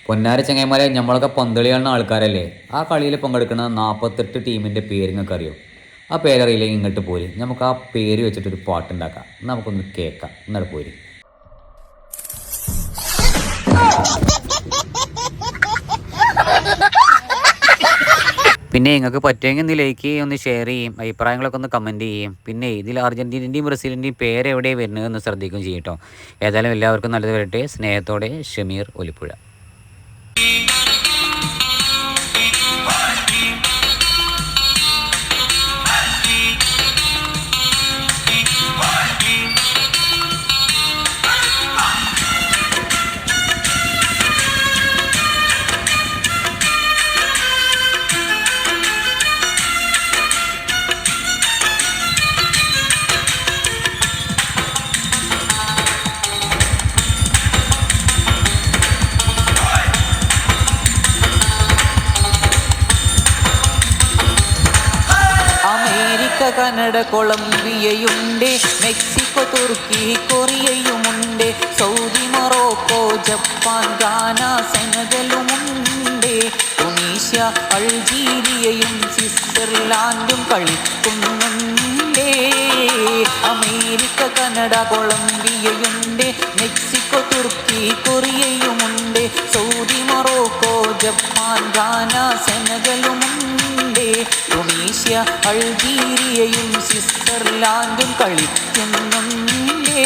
പൊന്നാര ചങ്ങായിമാരെ, നമ്മളൊക്കെ പന്തളി കാണുന്ന ആൾക്കാരല്ലേ. ആ കളിയിൽ പങ്കെടുക്കുന്ന 48 ടീമിൻ്റെ പേര് നിങ്ങൾക്ക് അറിയോ? ആ പേരറിയില്ലെങ്കിൽ ഇങ്ങോട്ട് പോരി, നമുക്ക് ആ പേര് വെച്ചിട്ടൊരു പാട്ടുണ്ടാക്കാം. നമുക്കൊന്ന് കേൾക്കാം. ഇന്നലെ പോരി. പിന്നെ നിങ്ങൾക്ക് പറ്റുമെങ്കിൽ ഒന്ന് ലൈക്ക് ചെയ്യും, ഒന്ന് ഷെയർ ചെയ്യും, അഭിപ്രായങ്ങളൊക്കെ ഒന്ന് കമൻറ്റ് ചെയ്യും. പിന്നെ ഇതിൽ അർജൻറ്റീനൻ്റെയും ബ്രസീലിൻ്റെയും പേര് എവിടെയാണ് വരുന്നത് എന്ന് ശ്രദ്ധിക്കുകയും ചെയ്യും കേട്ടോ. ഏതായാലും എല്ലാവർക്കും നല്ലത് വരട്ടെ. സ്നേഹത്തോടെ ഷമീർ ഒലിപ്പുഴ. കനഡ കൊളംബിയയുണ്ട്, മെക്സിക്കോ തുർക്കി കൊറിയയുമുണ്ട്, സൗദി മൊറോക്കോ ജപ്പാൻ ഗാന സെനഗലുമുണ്ട്, തുണീഷ്യ അൾജീരിയയും സ്വിറ്റ്സർലാൻഡും കളിക്കുന്നുണ്ട്. അമേരിക്ക കനഡ കൊളംബിയയുണ്ട്, മെക്സിക്കോ തുർക്കി കൊറിയയുമുണ്ട്, സൗദി മൊറോക്കോ ജപ്പാൻ ഗാന സെനഗലുമുണ്ട്, തുണീഷ്യ അൾജീരിയയും സ്വിറ്റ്സർലാൻഡും കളിക്കുന്നുണ്ടേ.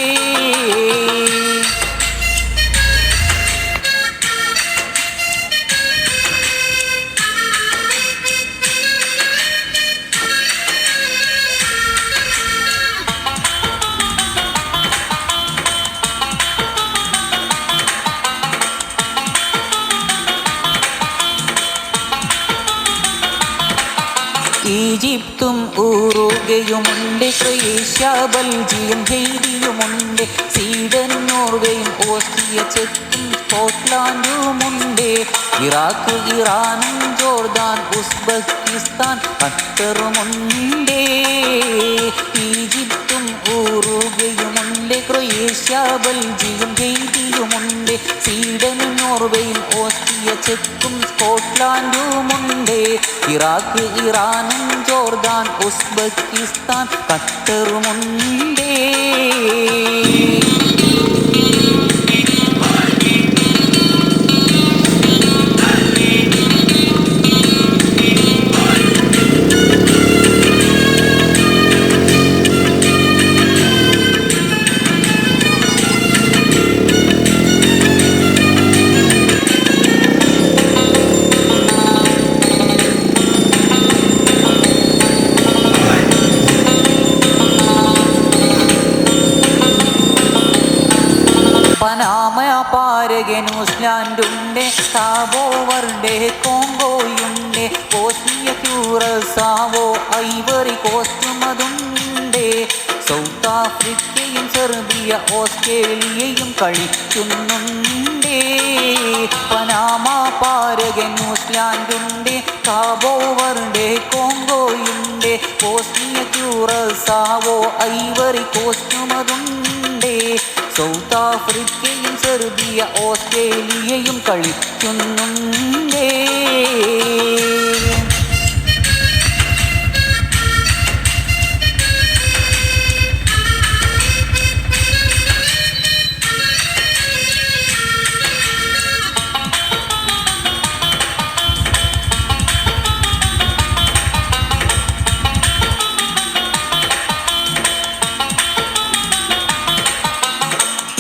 ഈജിപ്തും ഉറുഗ്വേയുമുണ്ട്, ക്രൊയേഷ്യ ബെൽജിയം ഹെയ്തിയുമുണ്ട്, സ്വീഡൻ നോർവേയും ഓസ്ട്രിയ ചെക്കും സ്കോട്ട്ലാൻഡുമുണ്ട്, ഇറാഖ് ഇറാനും ജോർദാൻ ഉസ്ബെക്കിസ്ഥാൻ ഖത്തറുമുണ്ട്. ഈജിപ്തും ഉറുഗ്വേയുമുണ്ട്, ക്രൊയേഷ്യ ബെൽജിയം ഹെയ്തിയുമുണ്ട്, സ്വീഡനും നോർവേയും ഓസ്ട്രിയ ചെക്കും സ്കോട്ട്ലാൻഡുമുണ്ട്, ഇറാഖ് ഇറാനും ജോർദാൻ ഉസ്ബെക്കിസ്ഥാൻ ഖത്തറുമുണ്ട്. പനാമ പാരക ന്യൂസിലാൻഡുണ്ട്, കാബോ വെർഡെ കോങ്കോയുണ്ട്, ബോസ്നിയ ക്യൂറസാവോ ഐവറി കോസ്റ്റും അതുണ്ട്, സൗത്ത് ആഫ്രിക്കയും സെർബിയ ഓസ്ട്രേലിയയും കളിക്കുന്നുണ്ട്. പനാമ പാരക ന്യൂസിലാൻഡുണ്ട്, കാബോ വെർഡെ കോങ്കോയുണ്ട്, ബോസ്നിയ ക്യൂറസാവോ ഐവറി കോസ്റ്റും അതുണ്ട്, സൗത്ത് ആഫ്രിക്കയും സെർബിയ ഓസ്ട്രേലിയയും കളിക്കുന്നുണ്ട്.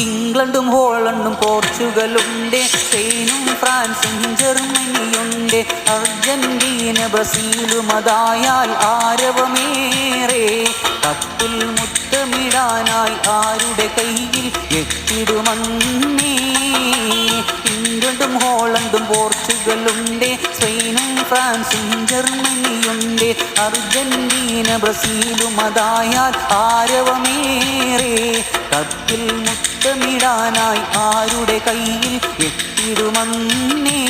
ഇംഗ്ലണ്ടും ഹോളണ്ടും പോർച്ചുഗലുണ്ട്, സ്പെയിനും ഫ്രാൻസും ജർമ്മനിയുണ്ട്, അർജന്റീന ബ്രസീലും അതായാൽ ആരവമേറെ, കപ്പിൽ മുത്തമിടാനായി ആരുടെ കയ്യിൽ എത്തിടുമന്നേ. ഇംഗ്ലണ്ടും ഹോളണ്ടും പോർച്ചുഗലുണ്ട്, സ്പെയിനും ഫ്രാൻസും ജർമ്മനിയുണ്ട്, അർജന്റീന ബ്രസീലും അതായാൽ ആരവമേറെ, കപ്പിൽ മുത്തമിടാനായി ആരുടെ കയ്യിൽ എത്തിടുമന്നേ.